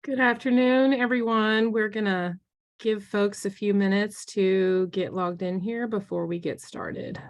Good afternoon, everyone. We're gonna give folks a few minutes to get logged in here before we get started.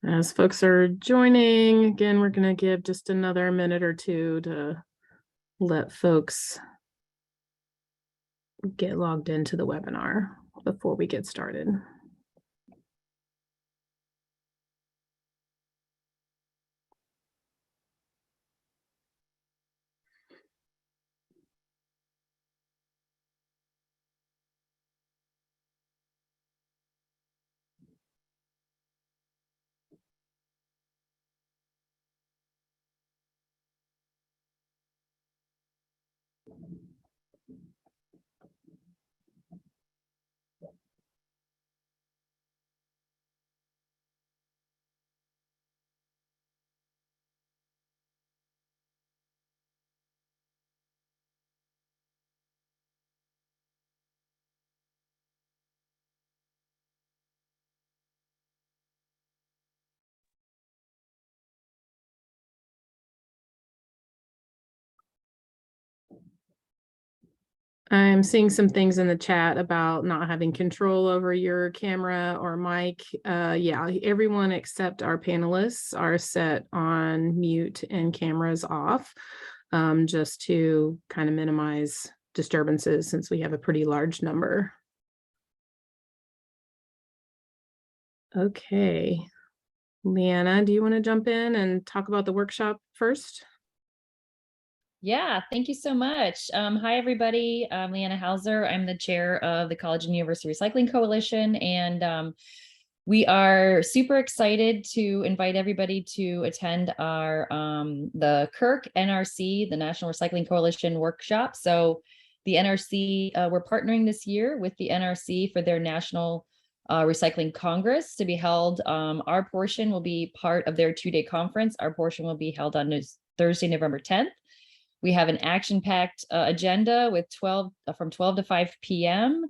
As folks are joining, again, we're gonna give just another minute or two to let folks get logged into the webinar before we get started. I'm seeing some things in the chat about not having control over your camera or mic. Yeah, everyone except our panelists are set on mute and cameras off, just to kind of minimize disturbances since we have a pretty large number. Okay. Leanna, do you want to jump in and talk about the workshop first? Yeah, thank you so much. Hi, everybody. I'm Leanna Hauser. I'm the chair of the College and University Recycling Coalition, and we are super excited to invite everybody to attend our the Kirk NRC, the National Recycling Coalition workshop. So the NRC, we're partnering this year with the NRC for their National Recycling Congress to be held. Our portion will be part of their two-day conference. Our portion will be held on Thursday, November 10th. We have an action-packed agenda with from 12 to 5 p.m.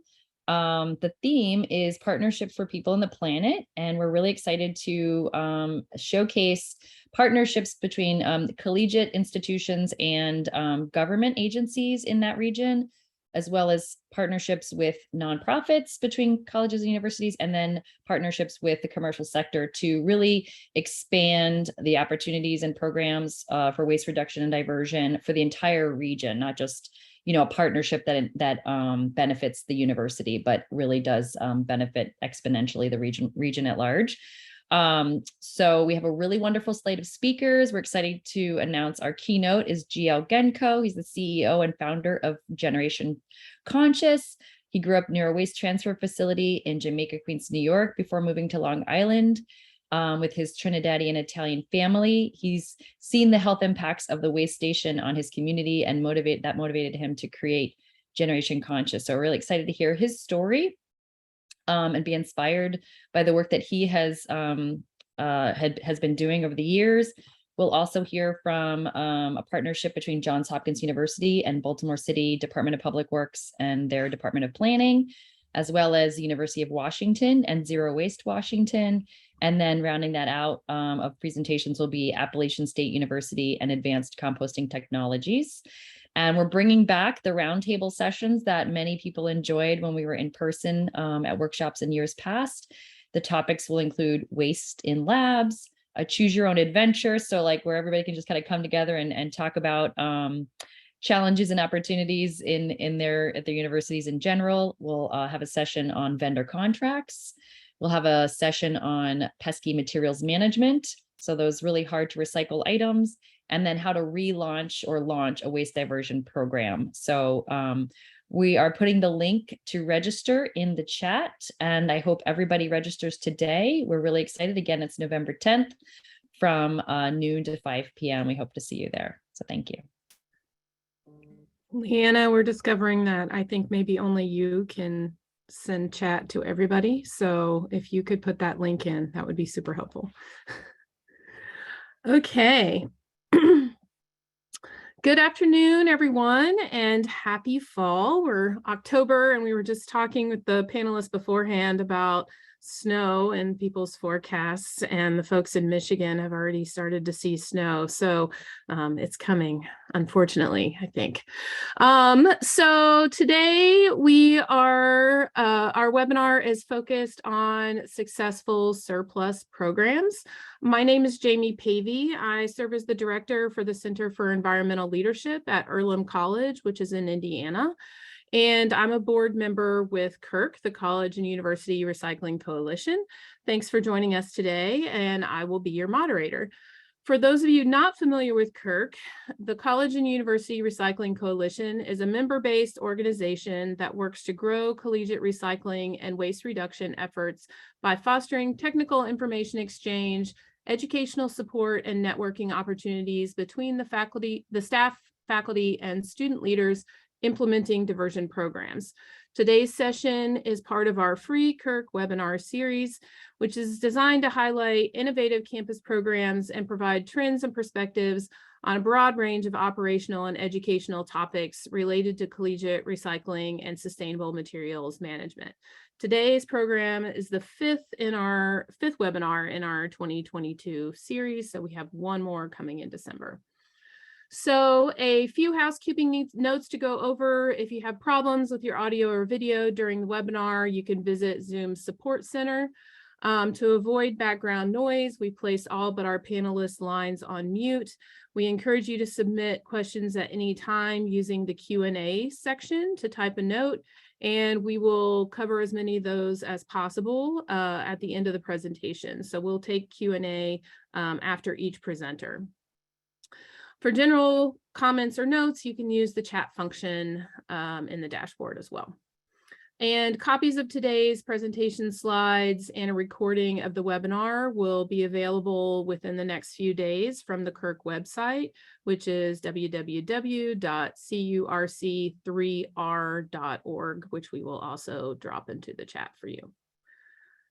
The theme is partnerships for people and the planet, and we're really excited to showcase partnerships between collegiate institutions and government agencies in that region, as well as partnerships with nonprofits between colleges and universities, and then partnerships with the commercial sector to really expand the opportunities and programs for waste reduction and diversion for the entire region, not just a partnership that benefits the university, but really does benefit exponentially the region at large. So we have a really wonderful slate of speakers. We're excited to announce our keynote is GL Genko. He's the CEO and founder of Generation Conscious. He grew up near a waste transfer facility in Jamaica, Queens, New York, before moving to Long Island with his Trinidadian Italian family. He's seen the health impacts of the waste station on his community and motivated him to create Generation Conscious. So we're really excited to hear his story and be inspired by the work that he has been doing over the years. We'll also hear from a partnership between Johns Hopkins University and Baltimore City Department of Public Works and their Department of Planning. as well as University of Washington and Zero Waste Washington. And then rounding that out of presentations will be Appalachian State University and Advanced Composting Technologies. And we're bringing back the roundtable sessions that many people enjoyed when we were in person at workshops in years past. The topics will include waste in labs, a choose your own adventure. So like where everybody can just kind of come together and talk about challenges and opportunities at their universities in general. We'll have a session on vendor contracts. We'll have a session on pesky materials management. So those really hard to recycle items, and then how to relaunch or launch a waste diversion program. So we are putting the link to register in the chat, and I hope everybody registers today. We're really excited. Again, it's November 10th from noon to 5 p.m. We hope to see you there. So thank you. Leanna, we're discovering that I think maybe only you can send chat to everybody. So if you could put that link in, that would be super helpful. Okay. Good afternoon, everyone, and happy fall. We're October, and we were just talking with the panelists beforehand about snow and people's forecasts, and the folks in Michigan have already started to see snow. So it's coming, unfortunately, I think. So today we are, our webinar is focused on successful surplus programs. My name is Jamie Pavey. I serve as the director for the Center for Environmental Leadership at Earlham College, which is in Indiana. And I'm a board member with CURC, the College and University Recycling Coalition. Thanks for joining us today, and I will be your moderator. For those of you not familiar with CURC, the College and University Recycling Coalition is a member-based organization that works to grow collegiate recycling and waste reduction efforts by fostering technical information exchange, educational support, and networking opportunities between the faculty, the staff, faculty, and student leaders implementing diversion programs. Today's session is part of our free CURC webinar series, which is designed to highlight innovative campus programs and provide trends and perspectives on a broad range of operational and educational topics related to collegiate recycling and sustainable materials management. Today's program is the fifth webinar in our 2022 series, so we have one more coming in December. So a few housekeeping notes to go over. If you have problems with your audio or video during the webinar, you can visit Zoom's support center. To avoid background noise, we placed all but our panelists' lines on mute. We encourage you to submit questions at any time using the Q&A section to type a note, and we will cover as many of those as possible at the end of the presentation. So we'll take Q&A after each presenter. For general comments or notes, you can use the chat function in the dashboard as well. And copies of today's presentation slides and a recording of the webinar will be available within the next few days from the CURC website, which is www.curc3r.org, which we will also drop into the chat for you.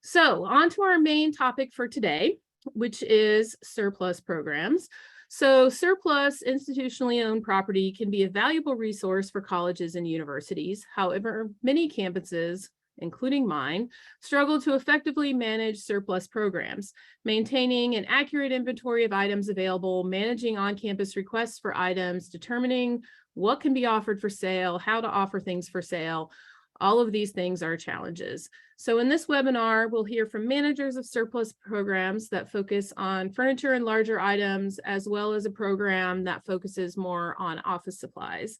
So on to our main topic for today, which is surplus programs. So surplus institutionally owned property can be a valuable resource for colleges and universities. However, many campuses, including mine, struggle to effectively manage surplus programs, maintaining an accurate inventory of items available, managing on-campus requests for items, determining what can be offered for sale, how to offer things for sale. All of these things are challenges. So in this webinar, we'll hear from managers of surplus programs that focus on furniture and larger items, as well as a program that focuses more on office supplies.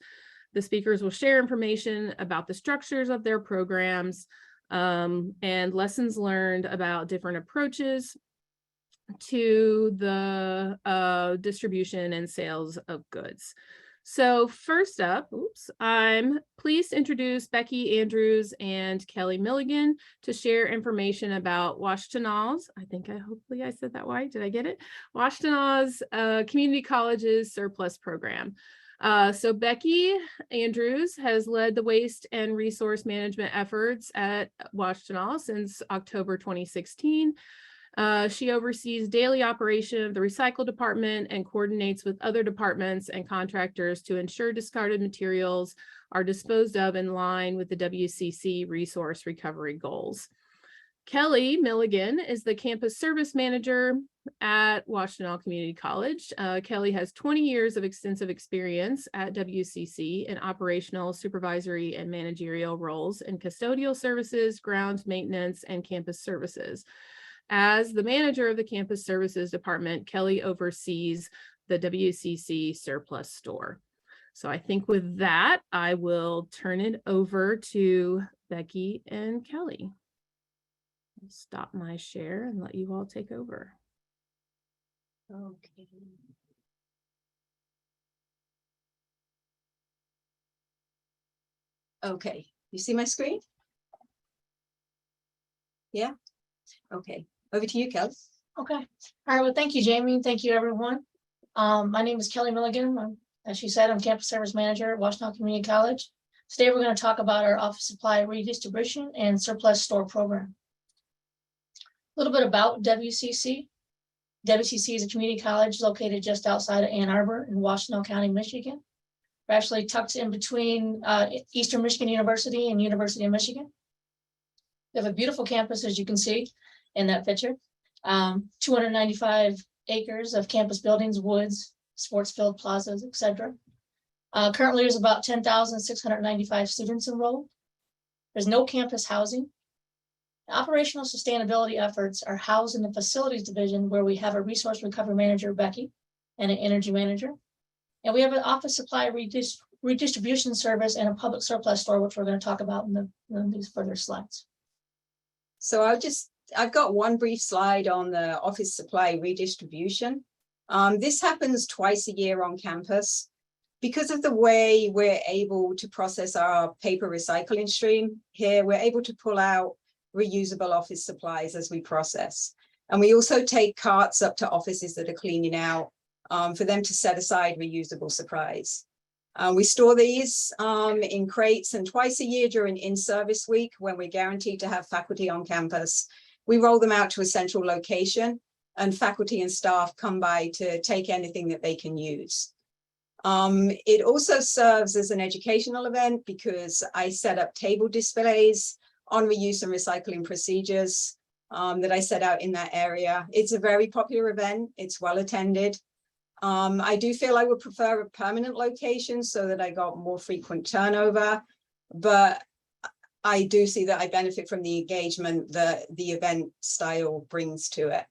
The speakers will share information about the structures of their programs and lessons learned about different approaches to the distribution and sales of goods. So first up, I'm pleased to introduce Becky Andrews and Kelly Milligan to share information about Washtenaws. Hopefully I said that right. Did I get it? Washtenaws Community College's surplus program. So Becky Andrews has led the waste and resource management efforts at Washtenaw since October 2016. She oversees daily operation of the recycle department and coordinates with other departments and contractors to ensure discarded materials are disposed of in line with the WCC resource recovery goals. Kelly Milligan is the campus service manager at Washtenaw Community College. Kelly has 20 years of extensive experience at WCC in operational, supervisory, and managerial roles in custodial services, grounds maintenance, and campus services. As the manager of the campus services department, Kelly oversees the WCC surplus store. So I think with that, I will turn it over to Becky and Kelly. I'll stop my share and let you all take over. Okay. Okay, you see my screen? Yeah. Okay, over to you, Kelly. Okay. All right. Well, thank you, Jamie. Thank you, everyone. My name is Kelly Milligan. As she said, I'm campus service manager at Washtenaw Community College. Today, we're going to talk about our office supply redistribution and surplus store program. A little bit about WCC. WCC is a community college located just outside of Ann Arbor in Washtenaw County, Michigan. We're actually tucked in between Eastern Michigan University and University of Michigan. We have a beautiful campus, as you can see in that picture. 295 acres of campus buildings, woods, sports field, plazas, etc. Currently, there's about 10,695 students enrolled. There's no campus housing. Operational sustainability efforts are housed in the facilities division, where we have a resource recovery manager, Becky, and an energy manager. And we have an office supply redistribution service and a public surplus store, which we're going to talk about in these further slides. So I've got one brief slide on the office supply redistribution. This happens twice a year on campus. Because of the way we're able to process our paper recycling stream here, we're able to pull out reusable office supplies as we process. And we also take carts up to offices that are cleaning out for them to set aside reusable supplies. We store these in crates, and twice a year during in-service week, when we're guaranteed to have faculty on campus, we roll them out to a central location, and faculty and staff come by to take anything that they can use. It also serves as an educational event because I set up table displays on reuse and recycling procedures that I set out in that area. It's a very popular event. It's well attended. I do feel I would prefer a permanent location so that I got more frequent turnover, but I do see that I benefit from the engagement that the event style brings to it.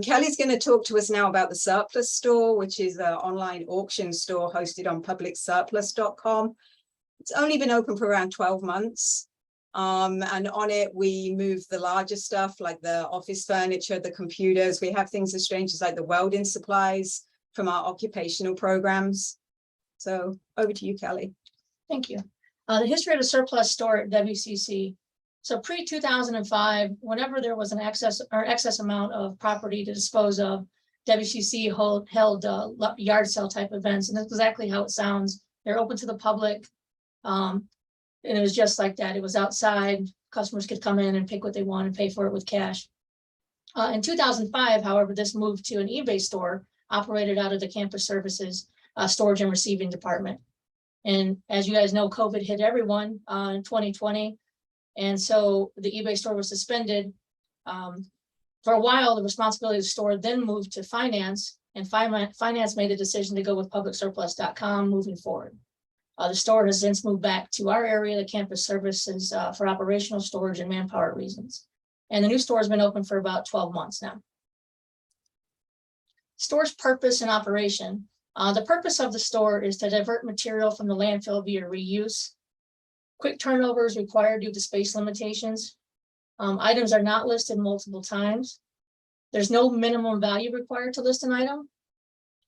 Kelly's going to talk to us now about the surplus store, which is an online auction store hosted on publicsurplus.com. It's only been open for around 12 months. And on it, we move the larger stuff like the office furniture, the computers. We have things as strange as like the welding supplies from our occupational programs. So over to you, Kelly. Thank you. The history of the surplus store at WCC. So pre-2005, whenever there was an excess amount of property to dispose of, WCC held yard sale type events, and that's exactly how it sounds. They're open to the public. And it was just like that. It was outside. Customers could come in and pick what they want and pay for it with cash. In 2005, however, this moved to an eBay store operated out of the campus services storage and receiving department. And as you guys know, COVID hit everyone in 2020. And so the eBay store was suspended. For a while, the responsibility of the store then moved to finance, and finance made a decision to go with publicsurplus.com moving forward. The store has since moved back to our area, the campus services, for operational storage and manpower reasons. And the new store has been open for about 12 months now. Store's purpose and operation. The purpose of the store is to divert material from the landfill via reuse. Quick turnover is required due to space limitations. Items are not listed multiple times. There's no minimum value required to list an item.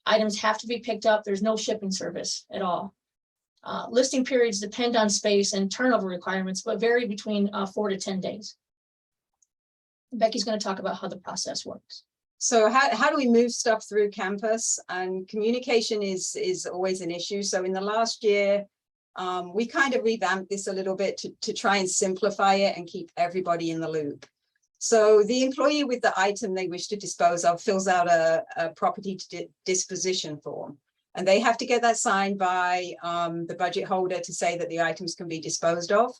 Items have to be picked up. There's no shipping service at all. Listing periods depend on space and turnover requirements, but vary between 4 to 10 days. Becky's going to talk about how the process works. So how do we move stuff through campus? And communication is always an issue. So in the last year, we kind of revamped this a little bit to try and simplify it and keep everybody in the loop. So the employee with the item they wish to dispose of fills out a property disposition form. And they have to get that signed by the budget holder to say that the items can be disposed of.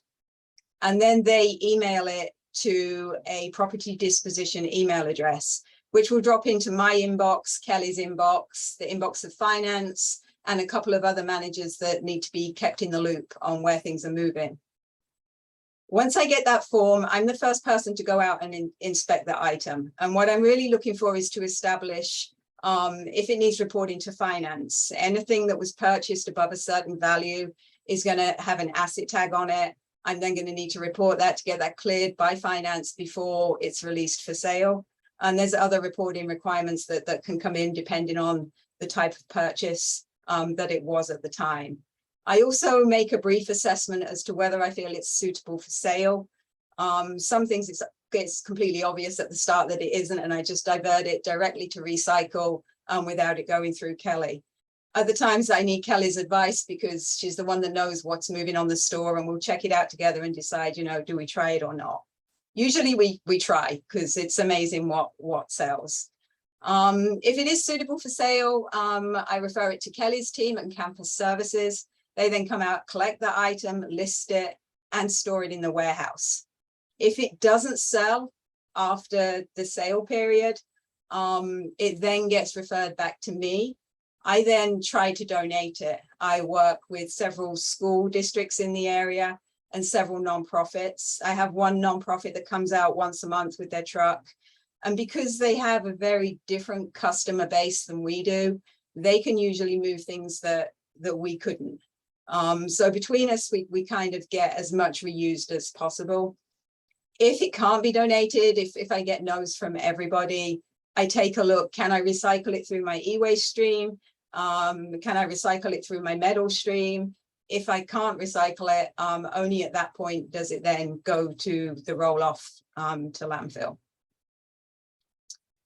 And then they email it to a property disposition email address, which will drop into my inbox, Kelly's inbox, the inbox of finance, and a couple of other managers that need to be kept in the loop on where things are moving. Once I get that form, I'm the first person to go out and inspect the item. And what I'm really looking for is to establish if it needs reporting to finance. Anything that was purchased above a certain value is going to have an asset tag on it. I'm then going to need to report that to get that cleared by finance before it's released for sale. And there's other reporting requirements that can come in depending on the type of purchase that it was at the time. I also make a brief assessment as to whether I feel it's suitable for sale. Some things it's completely obvious at the start that it isn't, and I just divert it directly to recycle without it going through Kelly. Other times I need Kelly's advice because she's the one that knows what's moving on the store, and we'll check it out together and decide, you know, do we try it or not? Usually we try because it's amazing what sells. If it is suitable for sale, I refer it to Kelly's team and Campus Services. They then come out, collect the item, list it, and store it in the warehouse. If it doesn't sell after the sale period, it then gets referred back to me. I then try to donate it. I work with several school districts in the area and several nonprofits. I have one nonprofit that comes out once a month with their truck. And because they have a very different customer base than we do, they can usually move things that we couldn't. So between us, we kind of get as much reused as possible. If it can't be donated, if I get no's from everybody, I take a look, can I recycle it through my e-waste stream? Can I recycle it through my metal stream? If I can't recycle it, only at that point does it then go to the roll-off to landfill.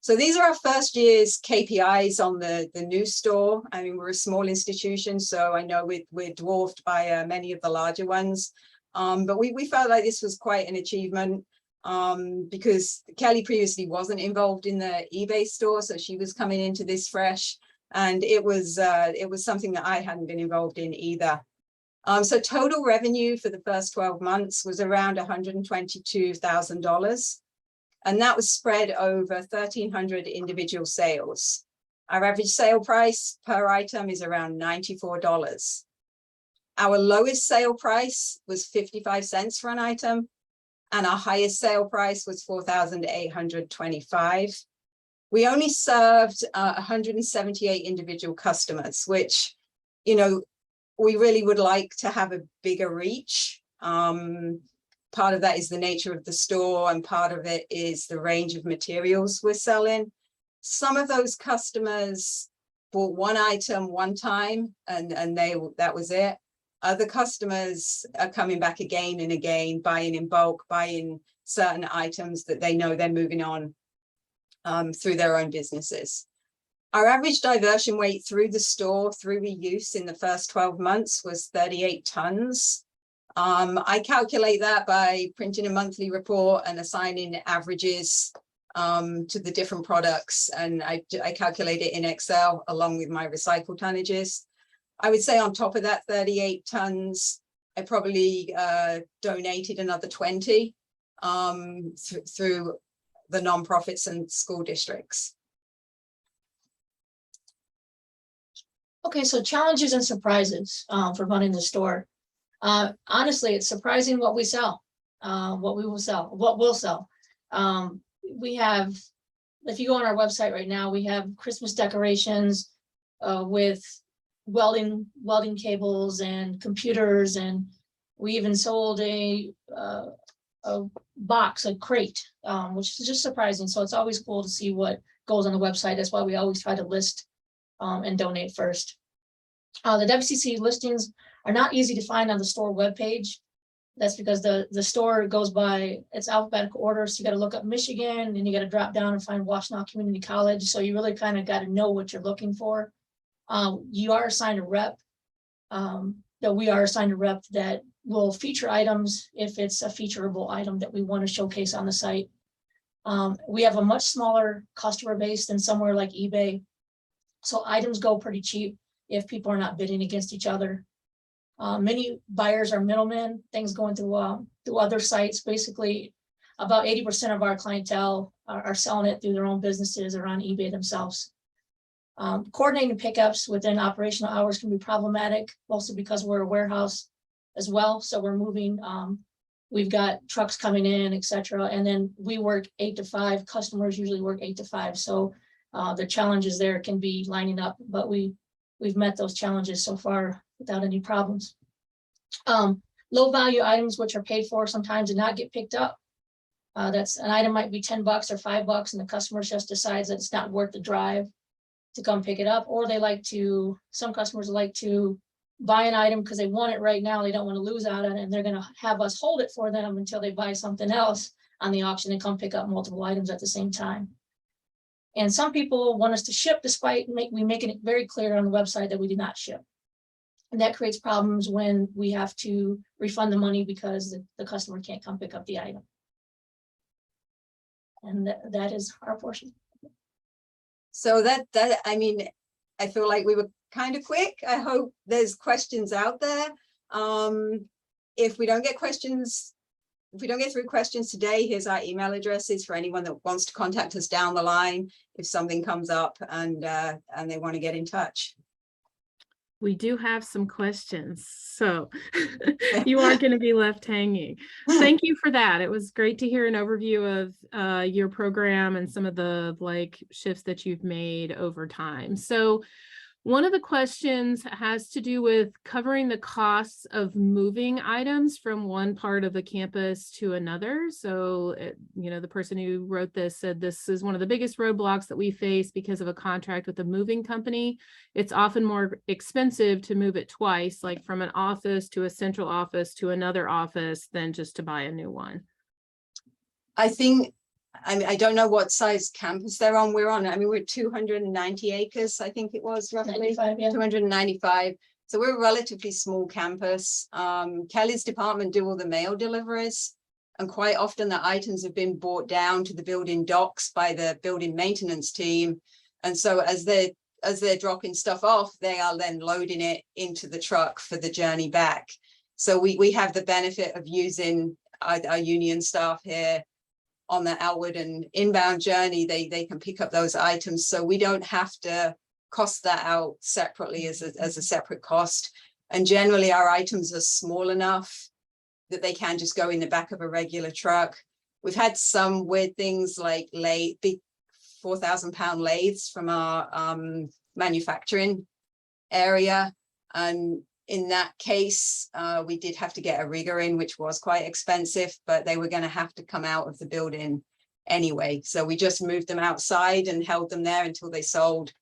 So these are our first year's KPIs on the new store. I mean, we're a small institution, so I know we're dwarfed by many of the larger ones. But we felt like this was quite an achievement because Kelly previously wasn't involved in the eBay store, so she was coming into this fresh, and it was something that I hadn't been involved in either. So total revenue for the first 12 months was around $122,000. And that was spread over 1,300 individual sales. Our average sale price per item is around $94. Our lowest sale price was 55 cents for an item, and our highest sale price was $4,825. We only served 178 individual customers, which, you know, we really would like to have a bigger reach. Part of that is the nature of the store, and part of it is the range of materials we're selling. Some of those customers bought one item one time and that was it. Other customers are coming back again and again, buying in bulk, buying certain items that they know they're moving on through their own businesses. Our average diversion weight through the store, through reuse in the first 12 months was 38 tons. I calculate that by printing a monthly report and assigning averages to the different products, and I calculate it in Excel along with my recycle tonnages. I would say on top of that 38 tons, I probably donated another 20 through the nonprofits and school districts. Okay, so challenges and surprises for running the store. Honestly, it's surprising what we sell, what we'll sell. We have, if you go on our website right now, we have Christmas decorations with welding cables and computers, and we even sold a box, a crate, which is just surprising. So it's always cool to see what goes on the website. That's why we always try to list and donate first. The WCC listings are not easy to find on the store webpage. That's because the store goes by its alphabetical order. So you got to look up Michigan, and you got to drop down and find Washtenaw Community College. So you really kind of got to know what you're looking for. You are assigned a rep, that we are assigned a rep that will feature items if it's a featureable item that we want to showcase on the site. We have a much smaller customer base than somewhere like eBay. So items go pretty cheap if people are not bidding against each other. Many buyers are middlemen, things going through other sites. Basically, about 80% of our clientele are selling it through their own businesses or on eBay themselves. Coordinating pickups within operational hours can be problematic, mostly because we're a warehouse as well. So we're moving, we've got trucks coming in, et cetera. And then we work 8 to 5, customers usually work 8 to 5. So the challenges there can be lining up, but we've met those challenges so far without any problems. Low value items, which are paid for sometimes and not get picked up. That's an item might be $10 or $5 and the customer just decides that it's not worth the drive to come pick it up. Or some customers like to buy an item because they want it right now. They don't want to lose out on it, and they're going to have us hold it for them until they buy something else on the auction and come pick up multiple items at the same time. And some people want us to ship despite we make it very clear on the website that we do not ship. And that creates problems when we have to refund the money because the customer can't come pick up the item. And that is our portion. So I mean, I feel like we were kind of quick. I hope there's questions out there. If we don't get through questions today, here's our email addresses for anyone that wants to contact us down the line if something comes up and they want to get in touch. We do have some questions, so you aren't going to be left hanging. Thank you for that. It was great to hear an overview of your program and some of the shifts that you've made over time. So one of the questions has to do with covering the costs of moving items from one part of the campus to another. So, the person who wrote this said this is one of the biggest roadblocks that we face because of a contract with a moving company. It's often more expensive to move it twice, like from an office to a central office to another office, than just to buy a new one. I don't know what size campus they're on. We're 290 acres, I think it was roughly 95, yeah. 295. So we're a relatively small campus. Kelly's department do all the mail deliveries, and quite often the items have been brought down to the building docks by the building maintenance team. And so as they're dropping stuff off, they are then loading it into the truck for the journey back. So we have the benefit of using our union staff here on the outward and inbound journey. They can pick up those items, so we don't have to cost that out separately as a separate cost. And generally our items are small enough that they can just go in the back of a regular truck. We've had some weird things like big 4,000-pound lathes from our manufacturing area, and in that case, we did have to get a rigger in, which was quite expensive, but they were going to have to come out of the building anyway. So we just moved them outside and held them there until they sold,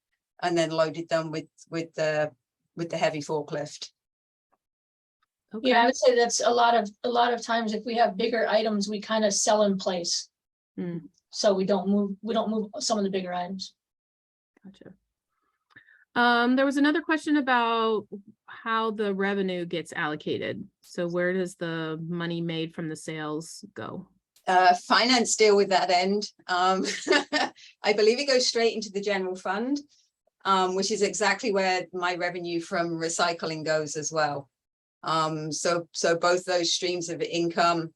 and then loaded them with the heavy forklift. Okay. Yeah, I would say that's a lot of times if we have bigger items, we kind of sell in place. So we don't move some of the bigger items. Gotcha. There was another question about how the revenue gets allocated. So where does the money made from the sales go? Finance deal with that end. I believe it goes straight into the general fund, which is exactly where my revenue from recycling goes as well. So both those streams of income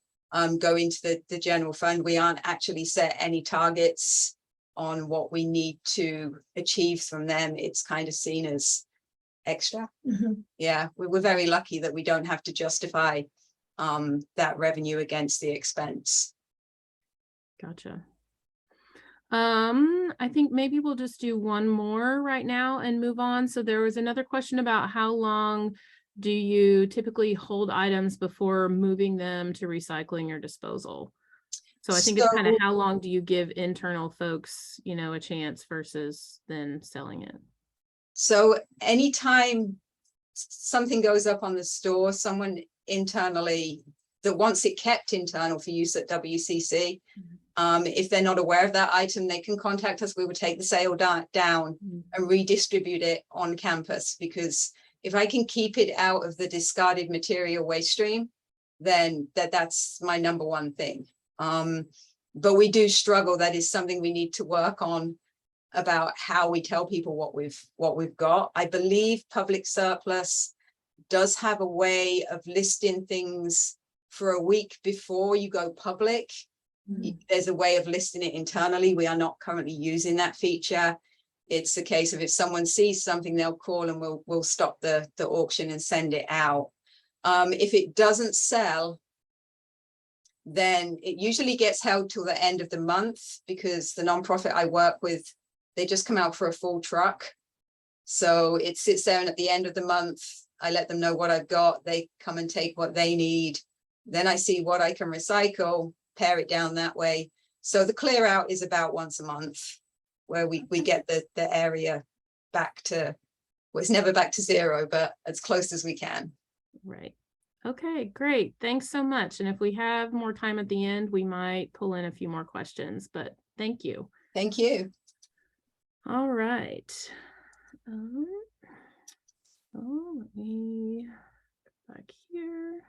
go into the general fund. We aren't actually set any targets on what we need to achieve from them. It's kind of seen as extra. Yeah, we're very lucky that we don't have to justify that revenue against the expense. Gotcha. I think maybe we'll just do one more right now and move on. So there was another question about how long do you typically hold items before moving them to recycling or disposal? So I think it's kind of how long do you give internal folks, a chance versus then selling it? So anytime something goes up on the store, someone internally that wants it kept internal for use at WCC, if they're not aware of that item, they can contact us. We would take the sale down and redistribute it on campus, because if I can keep it out of the discarded material waste stream, then that's my number one thing. but we do struggle. That is something we need to work on, about how we tell people what we've got. I believe public surplus does have a way of listing things for a week before you go public. There's a way of listing it internally. We are not currently using that feature. It's a case of if someone sees something, they'll call and we'll stop the auction and send it out. If it doesn't sell, then it usually gets held till the end of the month, because the nonprofit I work with, they just come out for a full truck. So it sits there, and at the end of the month, I let them know what I've got. They come and take what they need. Then I see what I can recycle, pare it down that way. So the clear out is about once a month, where we get the area back to, well, it's never back to zero, but as close as we can. Right. Okay, great. Thanks so much. And if we have more time at the end, we might pull in a few more questions, but thank you. Thank you. All right. Let me go back here.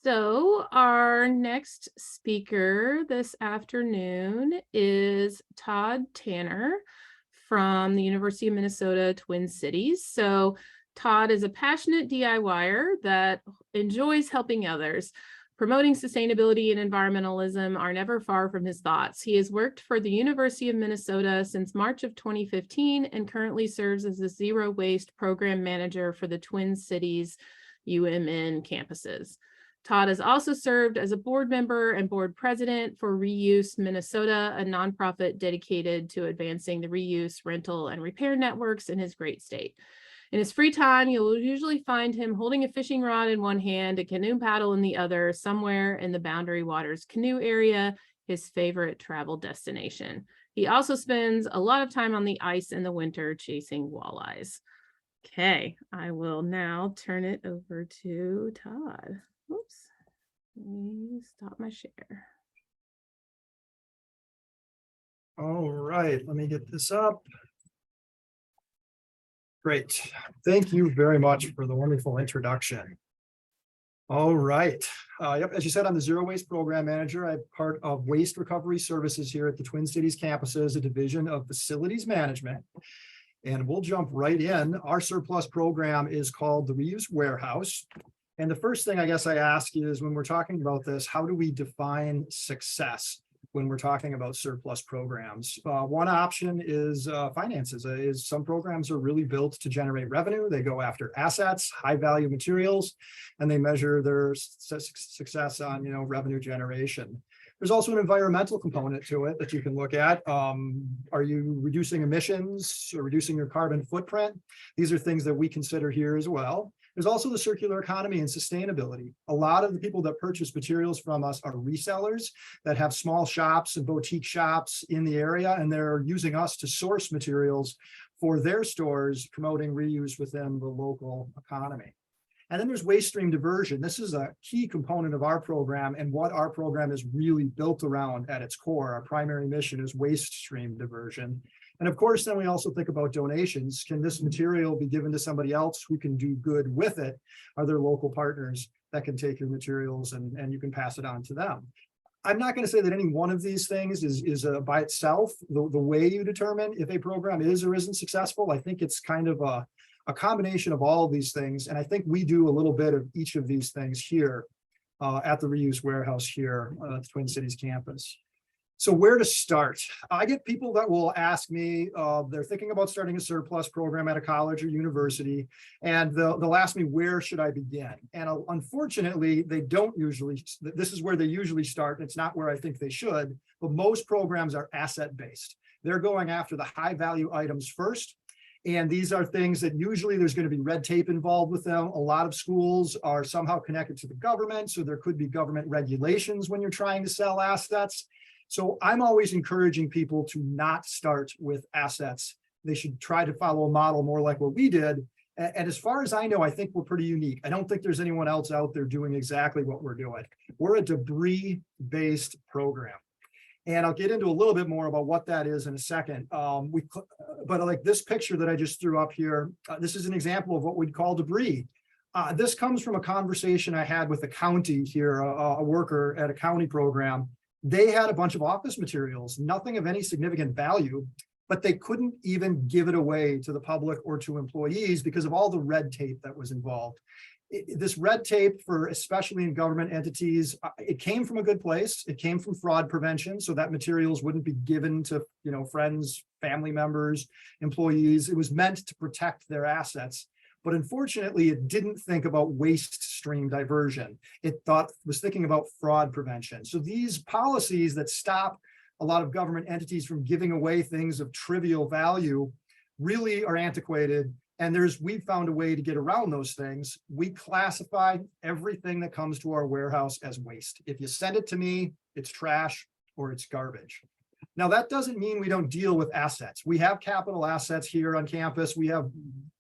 So our next speaker this afternoon is Todd Tanner from the University of Minnesota Twin Cities. So Todd is a passionate DIYer that enjoys helping others. Promoting sustainability and environmentalism are never far from his thoughts. He has worked for the University of Minnesota since March of 2015 and currently serves as the Zero Waste Program Manager for the Twin Cities UMN campuses. Todd has also served as a board member and board president for Reuse Minnesota, a nonprofit dedicated to advancing the reuse, rental, and repair networks in his great state. In his free time, you'll usually find him holding a fishing rod in one hand, a canoe paddle in the other, somewhere in the Boundary Waters canoe area, his favorite travel destination. He also spends a lot of time on the ice in the winter chasing walleyes. Okay, I will now turn it over to Todd. Oops, let me stop my share. All right, let me get this up. Great. Thank you very much for the wonderful introduction. All right. Yep, as you said, I'm the Zero Waste Program Manager. I'm part of Waste Recovery Services here at the Twin Cities campuses, a division of Facilities Management. And we'll jump right in. Our surplus program is called the Reuse Warehouse. And the first thing I guess I ask is, when we're talking about this, how do we define success when we're talking about surplus programs? One option is finances. Some programs are really built to generate revenue. They go after assets, high value materials, and they measure their success on, revenue generation. There's also an environmental component to it that you can look at. Are you reducing emissions or reducing your carbon footprint? These are things that we consider here as well. There's also the circular economy and sustainability. A lot of the people that purchase materials from us are resellers that have small shops and boutique shops in the area, and they're using us to source materials for their stores, promoting reuse within the local economy. And then there's waste stream diversion. This is a key component of our program and what our program is really built around at its core. Our primary mission is waste stream diversion. And of course, then we also think about donations. Can this material be given to somebody else who can do good with it? Are there local partners that can take your materials and you can pass it on to them? I'm not going to say that any one of these things is by itself the way you determine if a program is or isn't successful. I think it's kind of a combination of all of these things. And I think we do a little bit of each of these things here at the Reuse Warehouse here at the Twin Cities campus. So where to start? I get people that will ask me, they're thinking about starting a surplus program at a college or university, and they'll ask me, where should I begin? And unfortunately, they don't usually, this is where they usually start. It's not where I think they should, but most programs are asset-based. They're going after the high value items first. And these are things that usually there's going to be red tape involved with them. A lot of schools are somehow connected to the government, so there could be government regulations when you're trying to sell assets. So I'm always encouraging people to not start with assets. They should try to follow a model more like what we did. And as far as I know, I think we're pretty unique. I don't think there's anyone else out there doing exactly what we're doing. We're a debris-based program. And I'll get into a little bit more about what that is in a second. But like this picture that I just threw up here, this is an example of what we'd call debris. This comes from a conversation I had with a county here, a worker at a county program. They had a bunch of office materials, nothing of any significant value, but they couldn't even give it away to the public or to employees because of all the red tape that was involved. This red tape, for especially in government entities, it came from a good place. It came from fraud prevention, so that materials wouldn't be given to, friends, family members, employees. It was meant to protect their assets. But unfortunately, it didn't think about waste stream diversion. It was thinking about fraud prevention. So these policies that stop a lot of government entities from giving away things of trivial value really are antiquated. And we've found a way to get around those things. We classify everything that comes to our warehouse as waste. If you send it to me, it's trash or it's garbage. Now, that doesn't mean we don't deal with assets. We have capital assets here on campus. We have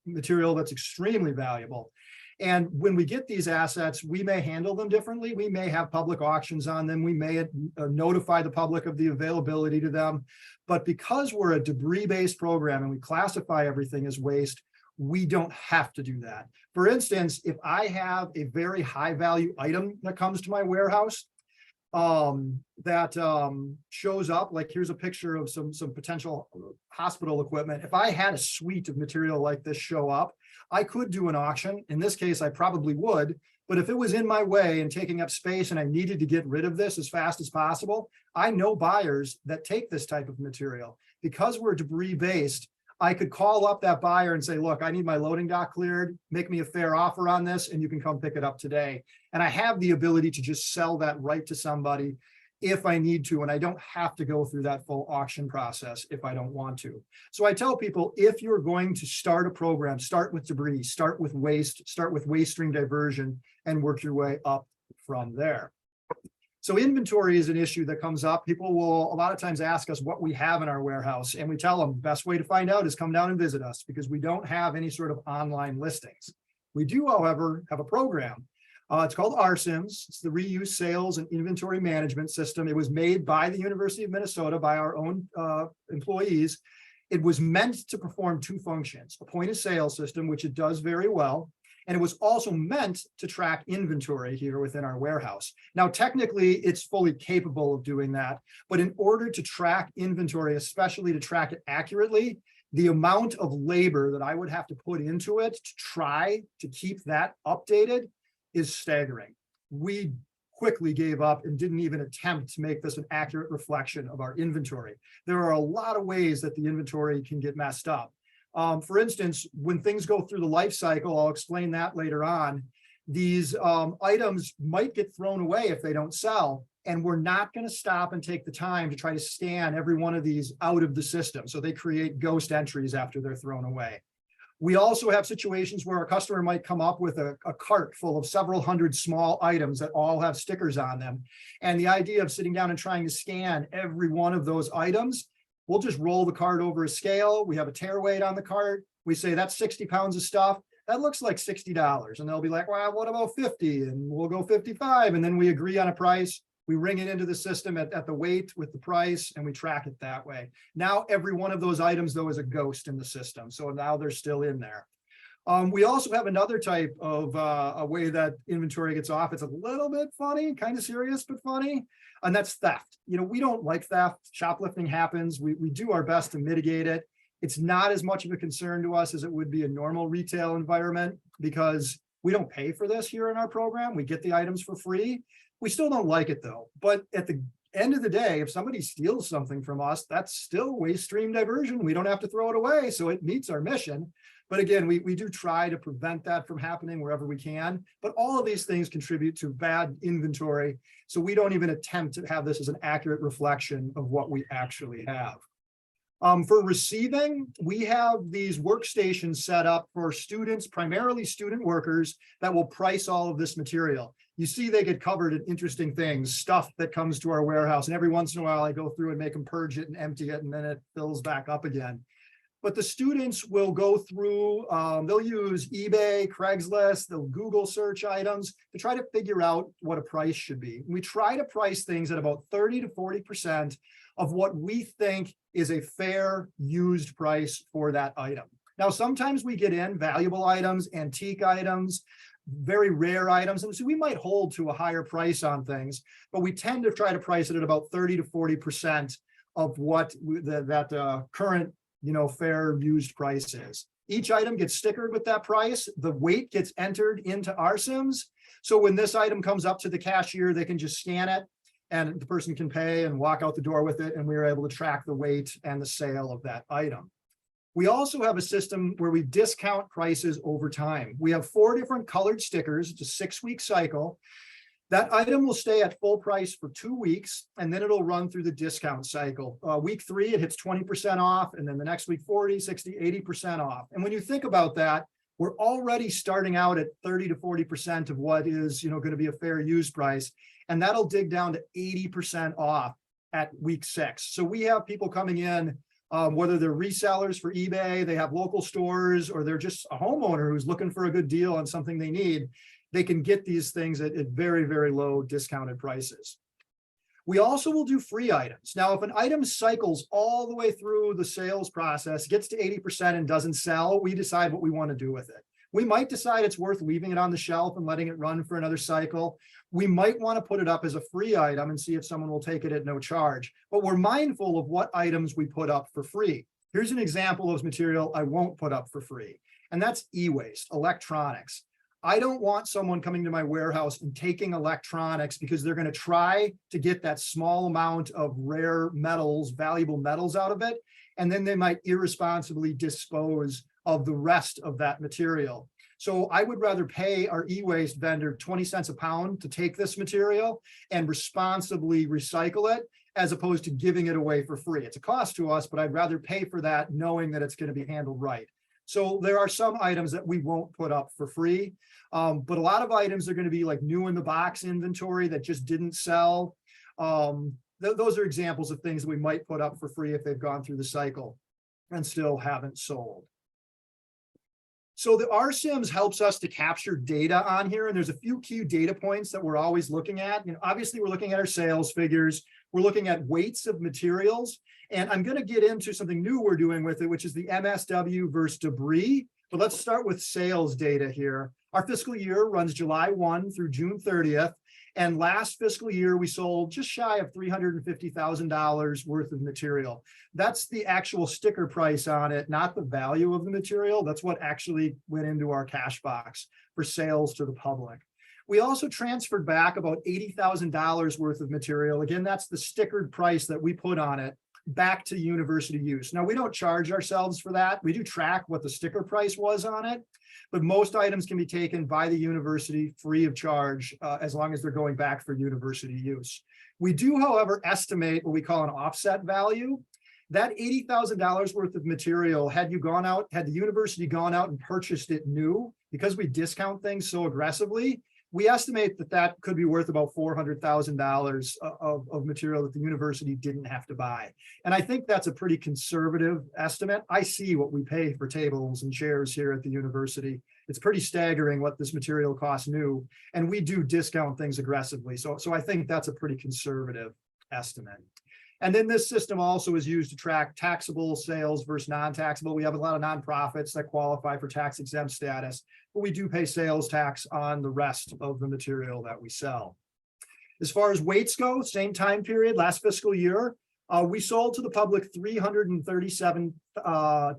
material that's extremely valuable. And when we get these assets, we may handle them differently. We may have public auctions on them. We may notify the public of the availability to them. But because we're a debris-based program and we classify everything as waste, we don't have to do that. For instance, if I have a very high value item that comes to my warehouse, that shows up, like here's a picture of some potential hospital equipment. If I had a suite of material like this show up, I could do an auction. In this case, I probably would, but if it was in my way and taking up space and I needed to get rid of this as fast as possible, I know buyers that take this type of material. Because we're debris based, I could call up that buyer and say, look, I need my loading dock cleared, make me a fair offer on this, and you can come pick it up today. And I have the ability to just sell that right to somebody if I need to, and I don't have to go through that full auction process if I don't want to. So I tell people, if you're going to start a program, start with debris, start with waste stream diversion, and work your way up from there. So inventory is an issue that comes up. People will a lot of times ask us what we have in our warehouse, and we tell them the best way to find out is come down and visit us because we don't have any sort of online listings. We do, however, have a program. It's called RSIMS. It's the Reuse Sales and Inventory Management System. It was made by the University of Minnesota by our own employees. It was meant to perform two functions, a point of sale system, which it does very well. And it was also meant to track inventory here within our warehouse. Now, technically, it's fully capable of doing that. But in order to track inventory, especially to track it accurately, the amount of labor that I would have to put into it to try to keep that updated is staggering. We quickly gave up and didn't even attempt to make this an accurate reflection of our inventory. There are a lot of ways that the inventory can get messed up. For instance, when things go through the life cycle, I'll explain that later on, these items might get thrown away if they don't sell, and we're not going to stop and take the time to try to scan every one of these out of the system. So they create ghost entries after they're thrown away. We also have situations where a customer might come up with a cart full of several hundred small items that all have stickers on them. And the idea of sitting down and trying to scan every one of those items, we'll just roll the cart over a scale. We have a tear weight on the cart. We say that's 60 pounds of stuff. That looks like $60. And they'll be like, well, what about 50? And we'll go 55. And then we agree on a price. We ring it into the system at the weight with the price, and we track it that way. Now, every one of those items, though, is a ghost in the system. So now they're still in there. We also have another type of a way that inventory gets off. It's a little bit funny, kind of serious, but funny. And that's theft. We don't like theft. Shoplifting happens. We do our best to mitigate it. It's not as much of a concern to us as it would be a normal retail environment because we don't pay for this here in our program. We get the items for free. We still don't like it though. But at the end of the day, if somebody steals something from us, that's still waste stream diversion. We don't have to throw it away. So it meets our mission. But again, we do try to prevent that from happening wherever we can. But all of these things contribute to bad inventory. So we don't even attempt to have this as an accurate reflection of what we actually have. For receiving, we have these workstations set up for students, primarily student workers, that will price all of this material. You see they get covered in interesting things, stuff that comes to our warehouse. And every once in a while, I go through and make them purge it and empty it, and then it fills back up again. But the students will go through, they'll use eBay, Craigslist, they'll Google search items to try to figure out what a price should be. We try to price things at about 30 to 40% of what we think is a fair used price for that item. Now, sometimes we get in valuable items, antique items, very rare items. And so we might hold to a higher price on things, but we tend to try to price it at about 30 to 40% of what that current, fair used price is. Each item gets stickered with that price. The weight gets entered into RSIMS. So when this item comes up to the cashier, they can just scan it and the person can pay and walk out the door with it. And we are able to track the weight and the sale of that item. We also have a system where we discount prices over time. We have 4 different colored stickers. It's a 6-week cycle. That item will stay at full price for 2 weeks, and then it'll run through the discount cycle. Week 3, it hits 20% off, and then the next week, 40, 60, 80% off. And when you think about that, we're already starting out at 30 to 40% of what is, going to be a fair use price. And that'll dig down to 80% off at week 6. So we have people coming in, whether they're resellers for eBay, they have local stores, or they're just a homeowner who's looking for a good deal on something they need. They can get these things at very, very low discounted prices. We also will do free items. Now, if an item cycles all the way through the sales process, gets to 80% and doesn't sell, we decide what we want to do with it. We might decide it's worth leaving it on the shelf and letting it run for another cycle. We might want to put it up as a free item and see if someone will take it at no charge. But we're mindful of what items we put up for free. Here's an example of material I won't put up for free, and that's e-waste, electronics. I don't want someone coming to my warehouse and taking electronics because they're going to try to get that small amount of rare metals, valuable metals out of it, and then they might irresponsibly dispose of the rest of that material. So I would rather pay our e-waste vendor 20 cents a pound to take this material and responsibly recycle it, as opposed to giving it away for free. It's a cost to us, but I'd rather pay for that knowing that it's going to be handled right. So there are some items that we won't put up for free, but a lot of items are going to be like new in the box inventory that just didn't sell. Those are examples of things that we might put up for free if they've gone through the cycle and still haven't sold. So the RSIMS helps us to capture data on here, and there's a few key data points that we're always looking at. Obviously, we're looking at our sales figures. We're looking at weights of materials, and I'm going to get into something new we're doing with it, which is the MSW versus debris. But let's start with sales data here. Our fiscal year runs July 1 through June 30th. And last fiscal year, we sold just shy of $350,000 worth of material. That's the actual sticker price on it, not the value of the material. That's what actually went into our cash box for sales to the public. We also transferred back about $80,000 worth of material. Again, that's the stickered price that we put on it back to university use. Now, we don't charge ourselves for that. We do track what the sticker price was on it, but most items can be taken by the university free of charge as long as they're going back for university use. We do, however, estimate what we call an offset value. That $80,000 worth of material, had the university gone out and purchased it new, because we discount things so aggressively, we estimate that that could be worth about $400,000 of material that the university didn't have to buy. And I think that's a pretty conservative estimate. I see what we pay for tables and chairs here at the university. It's pretty staggering what this material costs new, and we do discount things aggressively. So I think that's a pretty conservative estimate. And then this system also is used to track taxable sales versus non-taxable. We have a lot of nonprofits that qualify for tax exempt status, but we do pay sales tax on the rest of the material that we sell. As far as weights go, same time period, last fiscal year, we sold to the public 337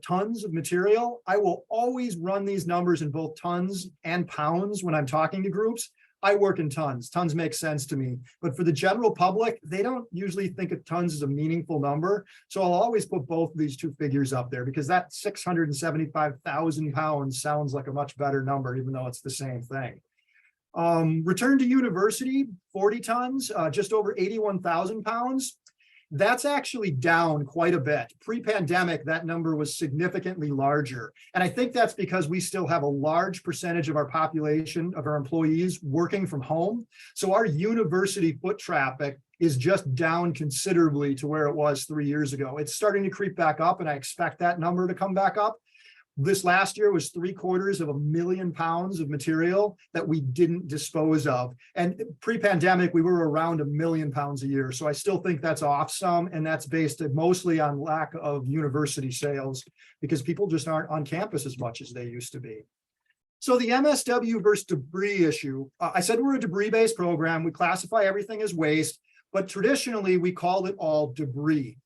tons of material. I will always run these numbers in both tons and pounds when I'm talking to groups. I work in tons. Tons make sense to me. But for the general public, they don't usually think of tons as a meaningful number. So I'll always put both of these two figures up there because that 675,000 pounds sounds like a much better number, even though it's the same thing. Return to university, 40 tons, just over 81,000 pounds. That's actually down quite a bit. Pre-pandemic, that number was significantly larger. And I think that's because we still have a large percentage of our population, of our employees, working from home. So our university foot traffic is just down considerably to where it was 3 years ago. It's starting to creep back up, and I expect that number to come back up. This last year was 750,000 pounds of material that we didn't dispose of. And pre-pandemic, we were around 1 million pounds a year. So I still think that's off some, and that's based mostly on lack of university sales because people just aren't on campus as much as they used to be. So the MSW versus debris issue, I said we're a debris-based program. We classify everything as waste, but traditionally we called it all debris.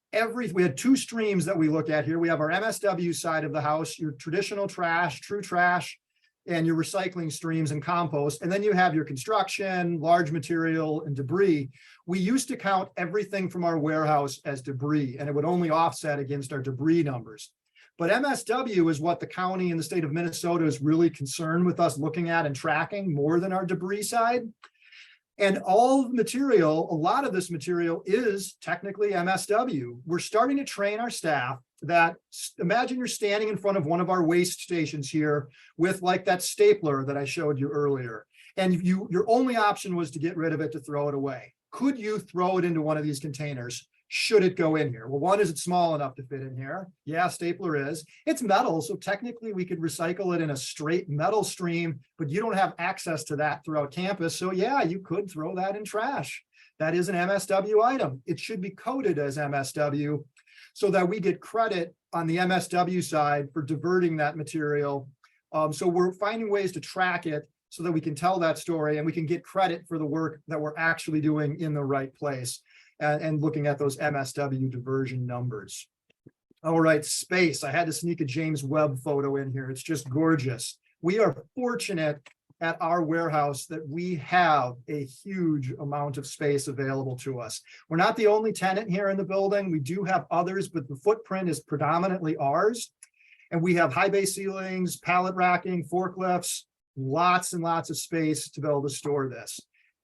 We had two streams that we look at here. We have our MSW side of the house, your traditional trash, true trash, and your recycling streams and compost. And then you have your construction, large material, and debris. We used to count everything from our warehouse as debris, and it would only offset against our debris numbers. But MSW is what the county and the state of Minnesota is really concerned with us looking at and tracking more than our debris side. And all of the material, a lot of this material is technically MSW. We're starting to train our staff that, imagine you're standing in front of one of our waste stations here with like that stapler that I showed you earlier. And your only option was to get rid of it, to throw it away. Could you throw it into one of these containers? Should it go in here? Well, one, is it small enough to fit in here? Yeah, stapler is. It's metal, so technically we could recycle it in a straight metal stream, but you don't have access to that throughout campus. So yeah, you could throw that in trash. That is an MSW item. It should be coded as MSW so that we get credit on the MSW side for diverting that material. So we're finding ways to track it so that we can tell that story and we can get credit for the work that we're actually doing in the right place. And looking at those MSW diversion numbers. All right, space. I had to sneak a James Webb photo in here. It's just gorgeous. We are fortunate at our warehouse that we have a huge amount of space available to us. We're not the only tenant here in the building. We do have others, but the footprint is predominantly ours. And we have high bay ceilings, pallet racking, forklifts, lots and lots of space to be able to store this.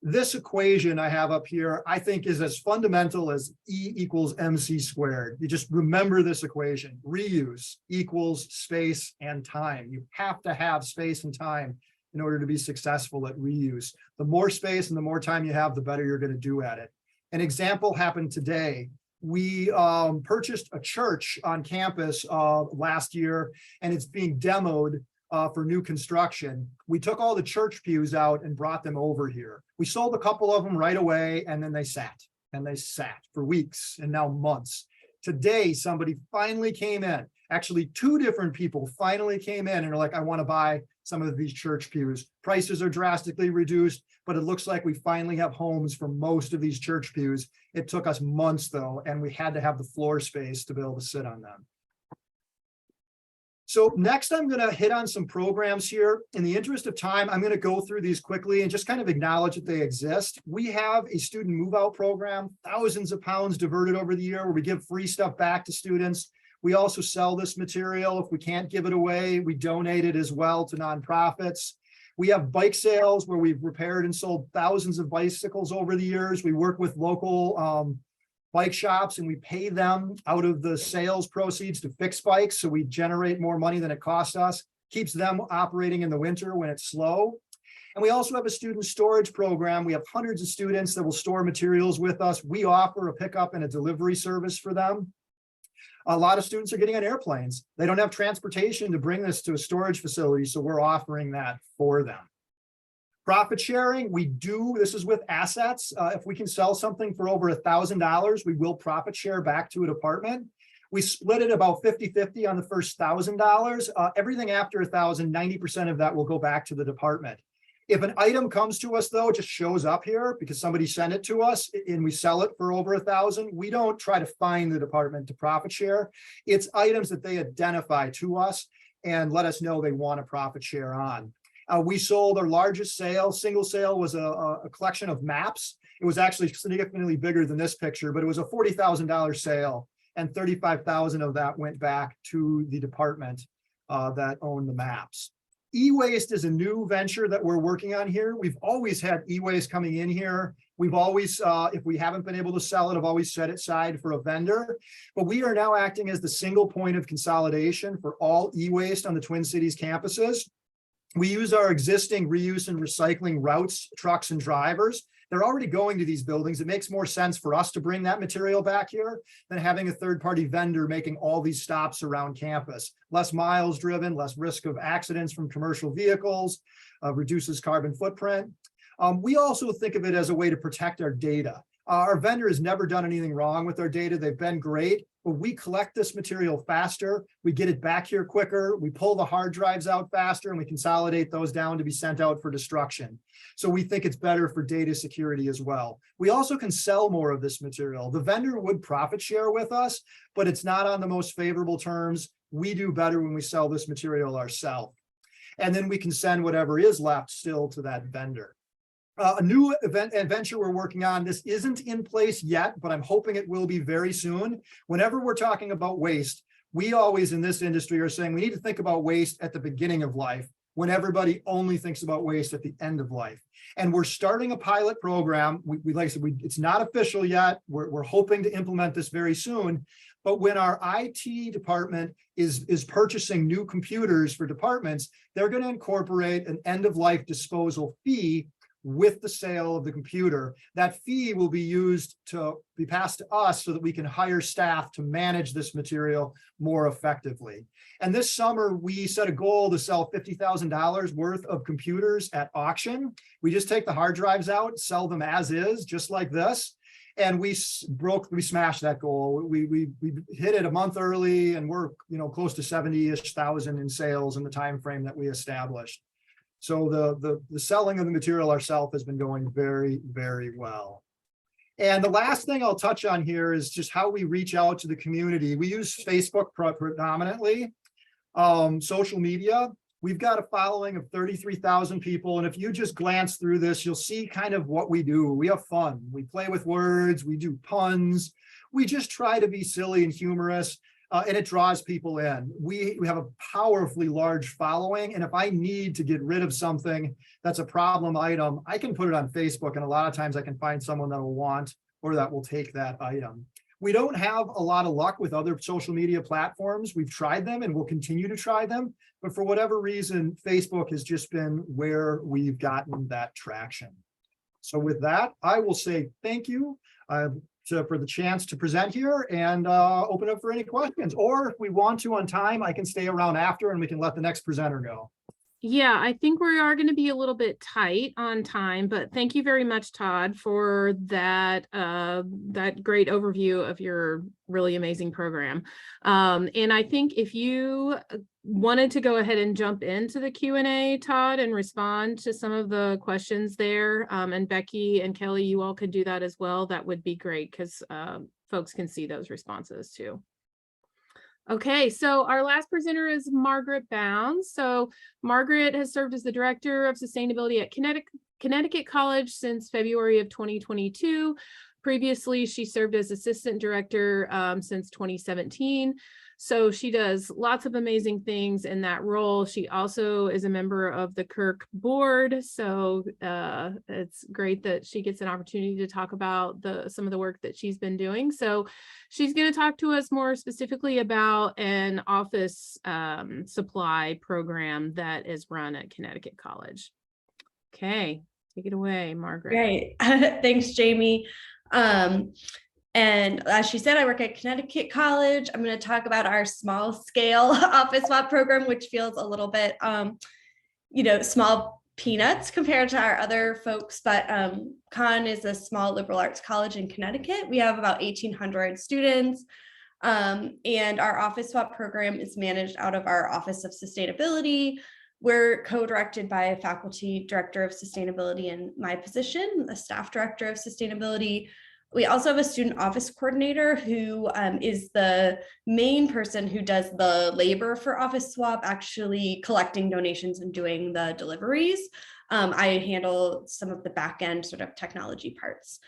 This equation I have up here, I think, is as fundamental as E equals MC squared. You just remember this equation. Reuse equals space and time. You have to have space and time in order to be successful at reuse. The more space and the more time you have, the better you're going to do at it. An example happened today. We purchased a church on campus last year, and it's being demoed for new construction. We took all the church pews out and brought them over here. We sold a couple of them right away, and then they sat for weeks and now months. Today, somebody finally came in. Actually, two different people finally came in and are like, I want to buy some of these church pews. Prices are drastically reduced, but it looks like we finally have homes for most of these church pews. It took us months though, and we had to have the floor space to be able to sit on them. So next, I'm going to hit on some programs here. In the interest of time, I'm going to go through these quickly and just kind of acknowledge that they exist. We have a student move-out program, thousands of pounds diverted over the year, where we give free stuff back to students. We also sell this material. If we can't give it away, we donate it as well to nonprofits. We have bike sales where we've repaired and sold thousands of bicycles over the years. We work with local bike shops and we pay them out of the sales proceeds to fix bikes. So we generate more money than it costs us, keeps them operating in the winter when it's slow. And we also have a student storage program. We have hundreds of students that will store materials with us. We offer a pickup and a delivery service for them. A lot of students are getting on airplanes. They don't have transportation to bring this to a storage facility, so we're offering that for them. Profit sharing, we do, this is with assets. If we can sell something for over $1,000, we will profit share back to a department. We split it about 50-50 on the first $1,000. Everything after $1,000, 90% of that will go back to the department. If an item comes to us though, it just shows up here because somebody sent it to us and we sell it for over $1,000, we don't try to find the department to profit share. It's items that they identify to us and let us know they want to profit share on. We sold our largest sale. Single sale was a collection of maps. It was actually significantly bigger than this picture, but it was a $40,000 sale, and $35,000 of that went back to the department that owned the maps. E-waste is a new venture that we're working on here. We've always had e-waste coming in here. We've always, if we haven't been able to sell it, I've always set it aside for a vendor. But we are now acting as the single point of consolidation for all e-waste on the Twin Cities campuses. We use our existing reuse and recycling routes, trucks, and drivers. They're already going to these buildings. It makes more sense for us to bring that material back here than having a third-party vendor making all these stops around campus. Less miles driven, less risk of accidents from commercial vehicles, reduces carbon footprint. We also think of it as a way to protect our data. Our vendor has never done anything wrong with our data. They've been great, but we collect this material faster. We get it back here quicker. We pull the hard drives out faster and we consolidate those down to be sent out for destruction. So we think it's better for data security as well. We also can sell more of this material. The vendor would profit share with us, but it's not on the most favorable terms. We do better when we sell this material ourselves. And then we can send whatever is left still to that vendor. A new adventure we're working on, this isn't in place yet, but I'm hoping it will be very soon. Whenever we're talking about waste, we always in this industry are saying we need to think about waste at the beginning of life, when everybody only thinks about waste at the end of life. And we're starting a pilot program. We like I said, it's not official yet. We're hoping to implement this very soon. But when our IT department is purchasing new computers for departments, they're going to incorporate an end-of-life disposal fee with the sale of the computer. That fee will be used to be passed to us so that we can hire staff to manage this material more effectively. And this summer, we set a goal to sell $50,000 worth of computers at auction. We just take the hard drives out, sell them as is, just like this. And we smashed that goal. We hit it a month early, and we're close to 70-ish thousand in sales in the time frame that we established. So the selling of the material ourselves has been going very, very well. And the last thing I'll touch on here is just how we reach out to the community. We use Facebook predominantly, social media. We've got a following of 33,000 people. And if you just glance through this, you'll see kind of what we do. We have fun. We play with words. We do puns. We just try to be silly and humorous. And it draws people in. We have a powerfully large following. And if I need to get rid of something that's a problem item, I can put it on Facebook. And a lot of times I can find someone that will want or that will take that item. We don't have a lot of luck with other social media platforms. We've tried them and we'll continue to try them. But for whatever reason, Facebook has just been where we've gotten that traction. So with that, I will say thank you. For the chance to present here and open up for any questions. Or if we want to on time, I can stay around after and we can let the next presenter go. Yeah, I think we are going to be a little bit tight on time, but thank you very much, Todd, for that that great overview of your really amazing program. And I think if you wanted to go ahead and jump into the Q&A, Todd, and respond to some of the questions there, and Becky and Kelly, you all could do that as well. That would be great because folks can see those responses too. Okay, so our last presenter is Margaret Bounds. So Margaret has served as the Director of Sustainability at Connecticut College since February of 2022. Previously, she served as Assistant Director since 2017. So she does lots of amazing things in that role. She also is a member of the Kirk board. So it's great that she gets an opportunity to talk about some of the work that she's been doing. So she's going to talk to us more specifically about an office supply program that is run at Connecticut College. Okay, take it away, Margaret. Great. Thanks, Jamie. And as she said, I work at Connecticut College. I'm going to talk about our small scale office swap program, which feels a little bit, small peanuts compared to our other folks. But Conn is a small liberal arts college in Connecticut. We have about 1,800 students. And our office swap program is managed out of our Office of Sustainability. We're co-directed by a faculty director of sustainability in my position, a staff director of sustainability. We also have a student office coordinator who is the main person who does the labor for office swap, actually collecting donations and doing the deliveries. I handle some of the back end sort of technology parts.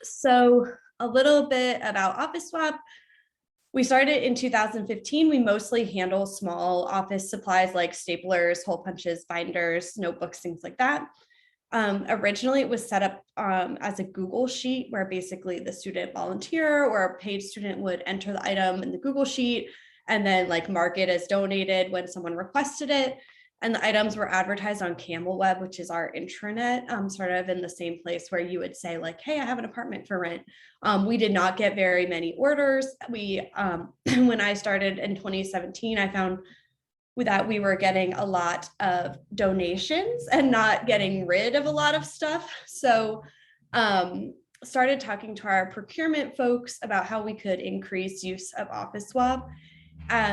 So a little bit about office swap. We started in 2015. We mostly handle small office supplies like staplers, hole punches, binders, notebooks, things like that. Originally, it was set up as a Google sheet where basically the student volunteer or a paid student would enter the item in the Google sheet and then mark it as donated when someone requested it. And the items were advertised on CamelWeb, which is our intranet, sort of in the same place where you would say hey, I have an apartment for rent. We did not get very many orders. When I started in 2017, I found that we were getting a lot of donations and not getting rid of a lot of stuff. So started talking to our procurement folks about how we could increase use of Office Swap.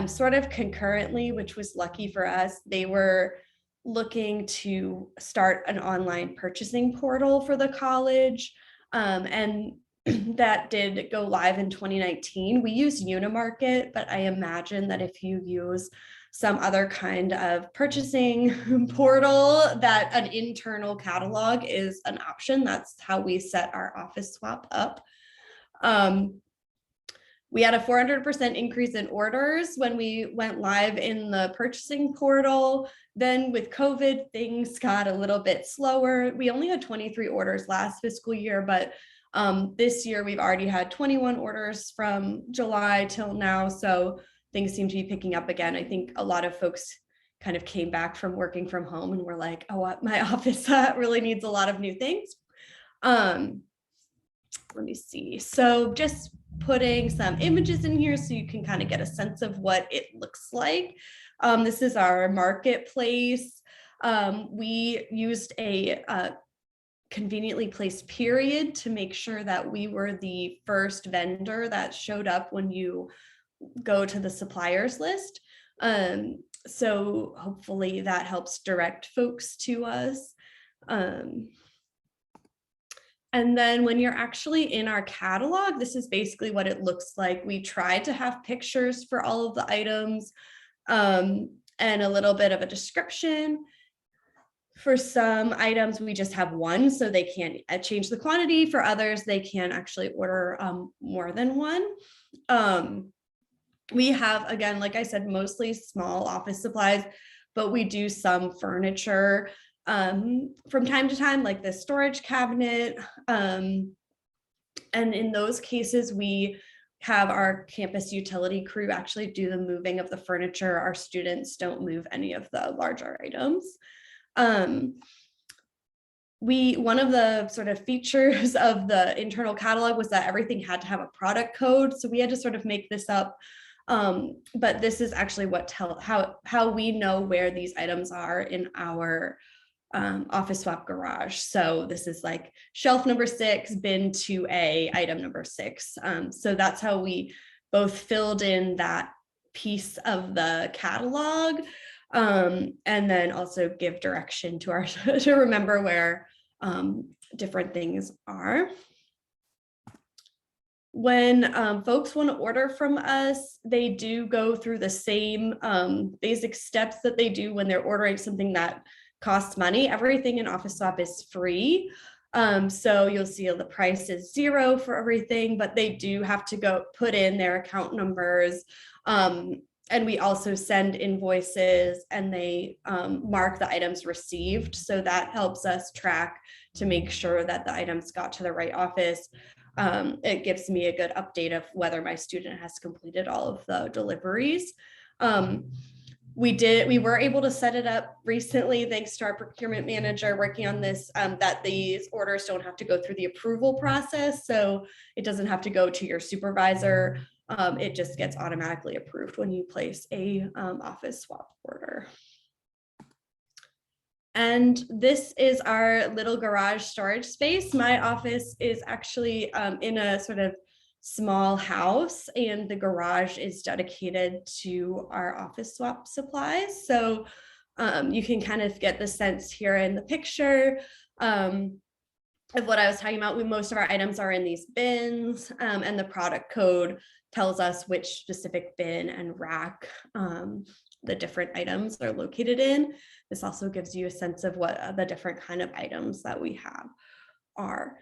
Sort of concurrently, which was lucky for us, they were looking to start an online purchasing portal for the college. And that did go live in 2019. We use Unimarket, but I imagine that if you use some other kind of purchasing portal, that an internal catalog is an option. That's how we set our Office Swap up. We had a 400% increase in orders when we went live in the purchasing portal. Then with COVID, things got a little bit slower. We only had 23 orders last fiscal year, but this year we've already had 21 orders from July till now. So things seem to be picking up again. I think a lot of folks kind of came back from working from home and were like, oh, my office really needs a lot of new things. Let me see. So just putting some images in here so you can kind of get a sense of what it looks like. This is our marketplace. We used a conveniently placed period to make sure that we were the first vendor that showed up when you go to the suppliers list. So hopefully that helps direct folks to us. And then when you're actually in our catalog, this is basically what it looks like. We tried to have pictures for all of the items and a little bit of a description. For some items, we just have one, so they can't change the quantity. For others, they can actually order more than one. We have, again, like I said, mostly small office supplies, but we do some furniture from time to time, like the storage cabinet. And in those cases, we have our campus utility crew actually do the moving of the furniture. Our students don't move any of the larger items. One of the sort of features of the internal catalog was that everything had to have a product code. So we had to sort of make this up. But this is actually what how we know where these items are in our Office Swap garage. So this is like shelf number 6, bin 2A, item number 6. So that's how we both filled in that piece of the catalog, and then also give direction to our to remember where different things are. When folks want to order from us, they do go through the same basic steps that they do when they're ordering something that costs money. Everything in Office Swap is free. So you'll see the price is $0 for everything, but they do have to go put in their account numbers. And we also send invoices and they mark the items received. So that helps us track to make sure that the items got to the right office. It gives me a good update of whether my student has completed all of the deliveries. We were able to set it up recently, thanks to our procurement manager working on this, that these orders don't have to go through the approval process. So it doesn't have to go to your supervisor. It just gets automatically approved when you place a Office Swap order. And this is our little garage storage space. My office is actually in a sort of small house, and the garage is dedicated to our Office Swap supplies. So you can kind of get the sense here in the picture of what I was talking about. Most of our items are in these bins, and the product code tells us which specific bin and rack the different items are located in. This also gives you a sense of what the different kind of items that we have are.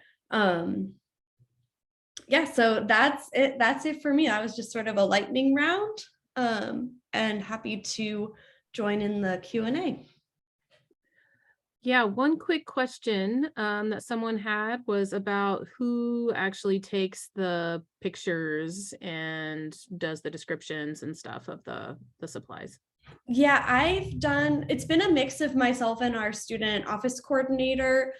Yeah, so that's it for me. I was just sort of a lightning round, and happy to join in the Q&A. Yeah, one quick question that someone had was about who actually takes the pictures and does the descriptions and stuff of the supplies. Yeah, it's been a mix of myself and our student office coordinator,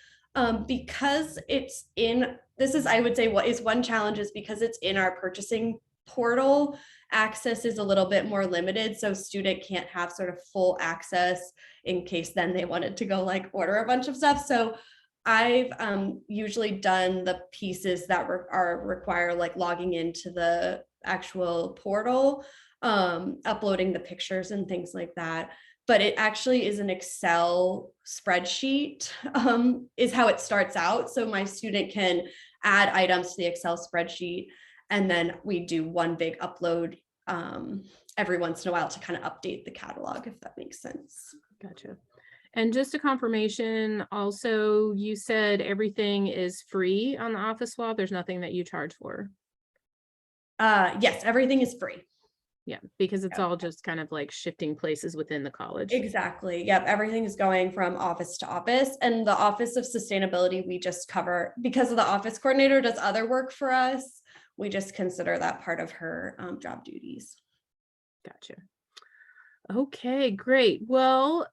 because I would say what is one challenge is because it's in our purchasing portal, access is a little bit more limited. So student can't have sort of full access in case then they wanted to go like order a bunch of stuff. So I've usually done the pieces that require like logging into the actual portal, uploading the pictures and things like that. But it actually is an Excel spreadsheet, is how it starts out. So my student can add items to the Excel spreadsheet, and then we do one big upload every once in a while to kind of update the catalog, if that makes sense. Gotcha. And just a confirmation, also, you said everything is free on the Office Swap. There's nothing that you charge for. Yes, everything is free. Yeah, because it's all just kind of like shifting places within the college. Exactly. Yep. Everything is going from office to office, and the Office of Sustainability, we just cover because of the office coordinator does other work for us. We just consider that part of her job duties. Gotcha. Okay, great. Well,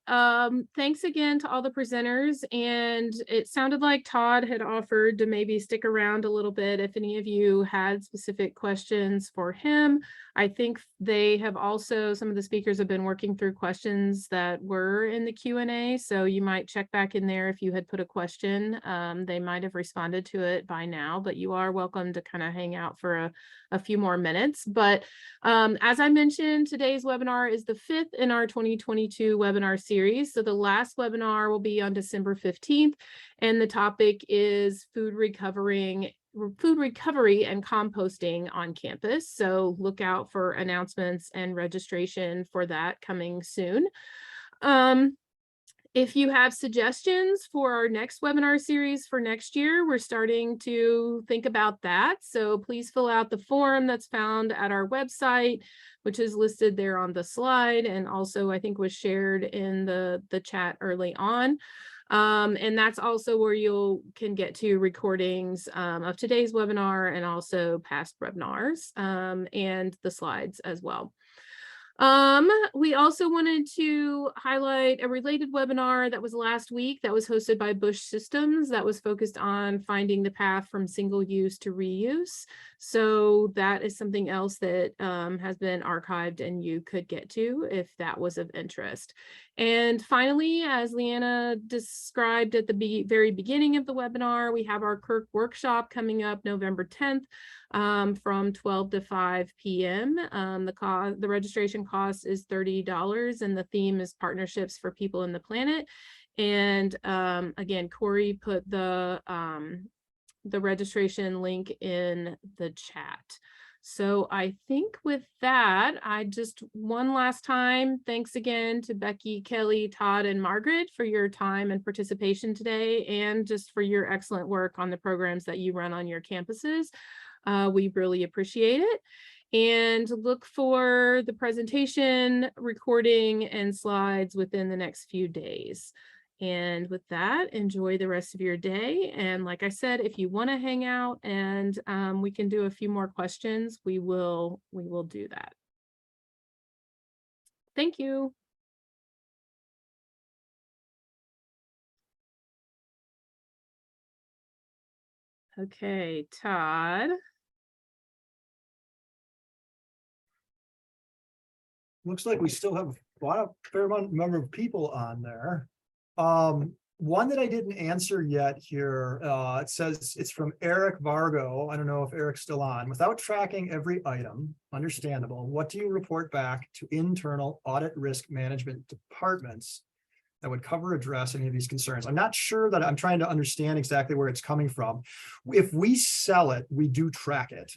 thanks again to all the presenters. And it sounded like Todd had offered to maybe stick around a little bit if any of you had specific questions for him. I think they have also, some of the speakers have been working through questions that were in the Q&A. So you might check back in there if you had put a question. They might have responded to it by now, but you are welcome to kind of hang out for a few more minutes. But as I mentioned, today's webinar is the 5th in our 2022 webinar series. So the last webinar will be on December 15th, and the topic is food recovery and composting on campus. So look out for announcements and registration for that coming soon. If you have suggestions for our next webinar series for next year, we're starting to think about that. So please fill out the form that's found at our website, which is listed there on the slide, and also I think was shared in the chat early on. And that's also where you can get to recordings of today's webinar and also past webinars and the slides as well. We also wanted to highlight a related webinar that was last week that was hosted by Bush Systems that was focused on finding the path from single use to reuse. So that is something else that has been archived and you could get to if that was of interest. And finally, as Leanna described at the very beginning of the webinar, we have our Kirk workshop coming up November 10th. From 12 to 5 p.m. The registration cost is $30, and the theme is partnerships for people and the planet. And again, Corey put the registration link in the chat. So I think with that, I just one last time, thanks again to Becky, Kelly, Todd, and Margaret for your time and participation today, and just for your excellent work on the programs that you run on your campuses. We really appreciate it, and look for the presentation, recording, and slides within the next few days. And with that, enjoy the rest of your day. And like I said, if you want to hang out and we can do a few more questions, we will do that. Thank you. Okay, Todd. Looks like we still have a fair number of people on there. One that I didn't answer yet here, it says it's from Eric Vargo. I don't know if Eric's still on. Without tracking every item, understandable, what do you report back to internal audit risk management departments that would cover, address any of these concerns? I'm not sure that I'm trying to understand exactly where it's coming from. If we sell it, we do track it.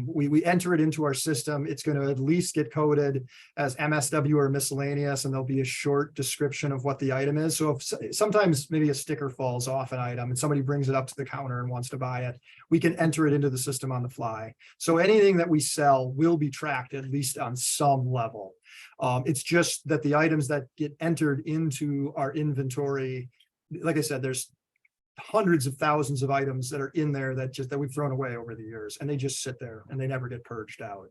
We enter it into our system. It's going to at least get coded as MSW or miscellaneous, and there'll be a short description of what the item is. So if sometimes maybe a sticker falls off an item and somebody brings it up to the counter and wants to buy it, we can enter it into the system on the fly. So anything that we sell will be tracked at least on some level. It's just that the items that get entered into our inventory, like I said, there's hundreds of thousands of items that are in there that we've thrown away over the years, and they just sit there and they never get purged out.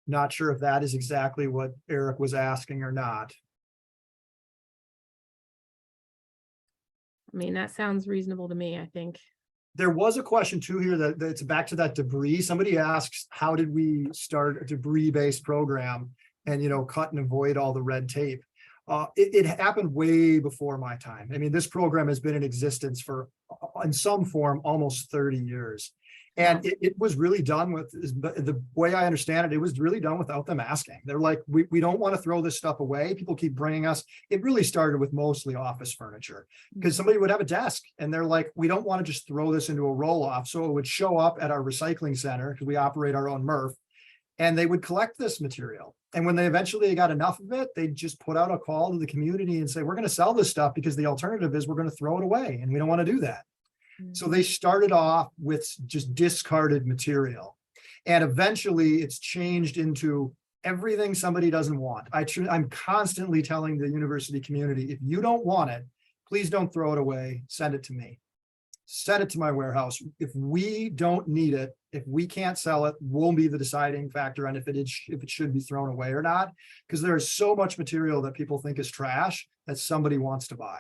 Not sure if that is exactly what Eric was asking or not. I mean, that sounds reasonable to me, I think. There was a question too here that's back to that debris. Somebody asks, how did we start a debris-based program and, cut and avoid all the red tape? It happened way before my time. I mean, this program has been in existence for, in some form, almost 30 years. And it was really done with, the way I understand it, it was really done without them asking. They're like, we don't want to throw this stuff away. People keep bringing us. It really started with mostly office furniture, because somebody would have a desk and they're like, we don't want to just throw this into a roll off. So it would show up at our recycling center, because we operate our own MRF, and they would collect this material. And when they eventually got enough of it, they just put out a call to the community and say, we're going to sell this stuff, because the alternative is we're going to throw it away, and we don't want to do that. So they started off with just discarded material. And eventually it's changed into everything somebody doesn't want. I'm constantly telling the university community, if you don't want it, please don't throw it away. Send it to me. Send it to my warehouse. If we don't need it, if we can't sell it, we'll be the deciding factor on if it should be thrown away or not. Because there's so much material that people think is trash that somebody wants to buy.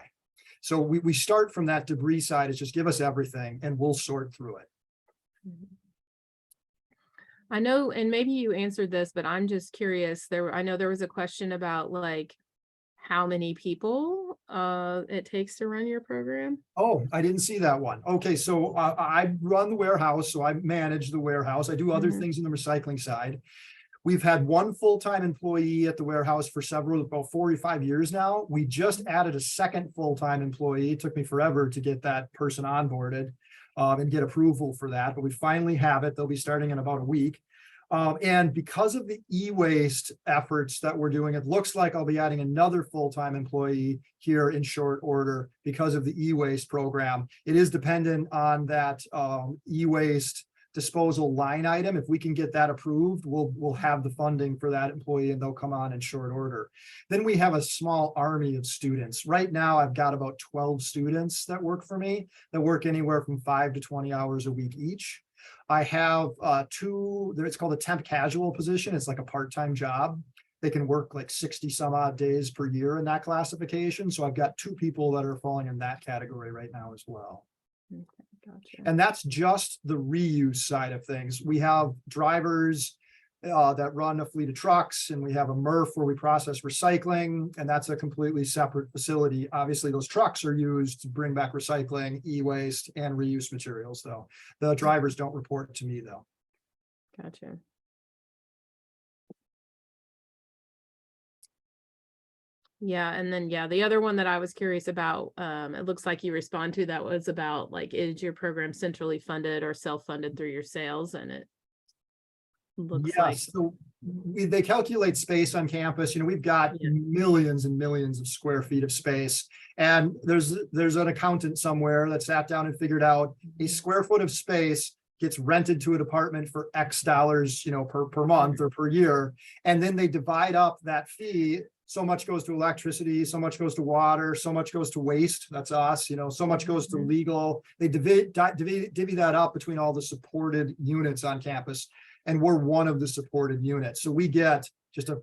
So we start from that debris side. It's just give us everything and we'll sort through it. I know, and maybe you answered this, but I'm just curious. I know there was a question about like how many people it takes to run your program. Oh, I didn't see that one. Okay, so I run the warehouse, so I manage the warehouse. I do other things in the recycling side. We've had one full-time employee at the warehouse for about 45 years now. We just added a second full-time employee. It took me forever to get that person onboarded and get approval for that, but we finally have it. They'll be starting in about a week. And because of the e-waste efforts that we're doing, it looks like I'll be adding another full-time employee here in short order because of the e-waste program. It is dependent on that e-waste disposal line item. If we can get that approved, we'll have the funding for that employee and they'll come on in short order. Then we have a small army of students. Right now, I've got about 12 students that work for me, that work anywhere from 5 to 20 hours a week each. I have two, it's called a temp casual position. It's like a part-time job. They can work like 60 some odd days per year in that classification. So I've got 2 people that are falling in that category right now as well. Okay, gotcha. And that's just the reuse side of things. We have drivers that run a fleet of trucks, and we have a MRF where we process recycling, and that's a completely separate facility. Obviously, those trucks are used to bring back recycling, e-waste, and reuse materials, though. The drivers don't report to me, though. Gotcha. Yeah, and then the other one that I was curious about, it looks like you respond to that was about like, is your program centrally funded or self-funded through your sales? And it looks like so they calculate space on campus. You know, we've got millions and millions of square feet of space, and there's an accountant somewhere that sat down and figured out a square foot of space gets rented to a department for X dollars, you know, per month or per year, and then they divide up that fee. So much goes to electricity, so much goes to water, so much goes to waste. That's us, you know, so much goes to legal. They divvy that up between all the supported units on campus. And we're one of the supported units. So we get just a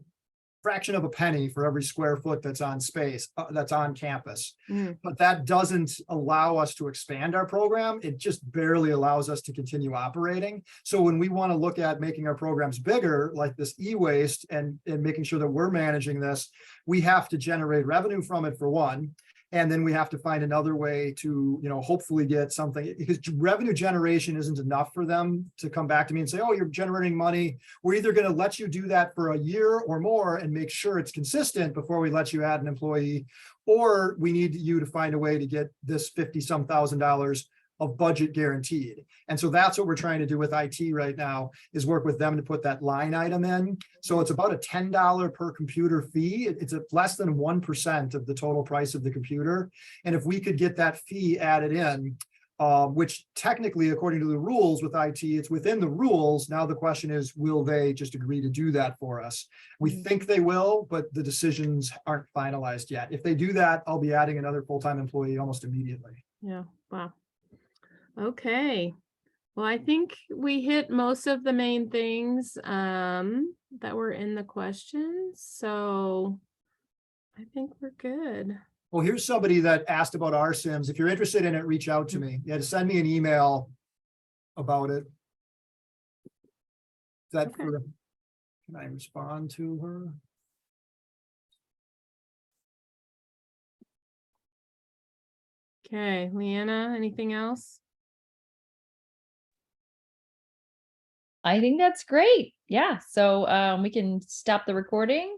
fraction of a penny for every square foot that's on space, that's on campus. But that doesn't allow us to expand our program. It just barely allows us to continue operating. So when we want to look at making our programs bigger, like this e-waste, and making sure that we're managing this, we have to generate revenue from it, for one. And then we have to find another way to, you know, hopefully get something, because revenue generation isn't enough for them to come back to me and say, oh, you're generating money. We're either going to let you do that for a year or more and make sure it's consistent before we let you add an employee, or we need you to find a way to get this $50-some thousand of budget guaranteed. And so that's what we're trying to do with IT right now, is work with them to put that line item in. So it's about a $10 per computer fee. It's less than 1% of the total price of the computer. And if we could get that fee added in, which technically, according to the rules with IT, it's within the rules. Now the question is, will they just agree to do that for us? We think they will, but the decisions aren't finalized yet. If they do that, I'll be adding another full-time employee almost immediately. Yeah, wow. Okay. Well, I think we hit most of the main things that were in the questions. So I think we're good. Well, here's somebody that asked about RSIMs. If you're interested in it, reach out to me. You had to send me an email about it. Is that Okay. can I respond to her? Okay, Leanna, anything else? I think that's great. Yeah, so we can stop the recording.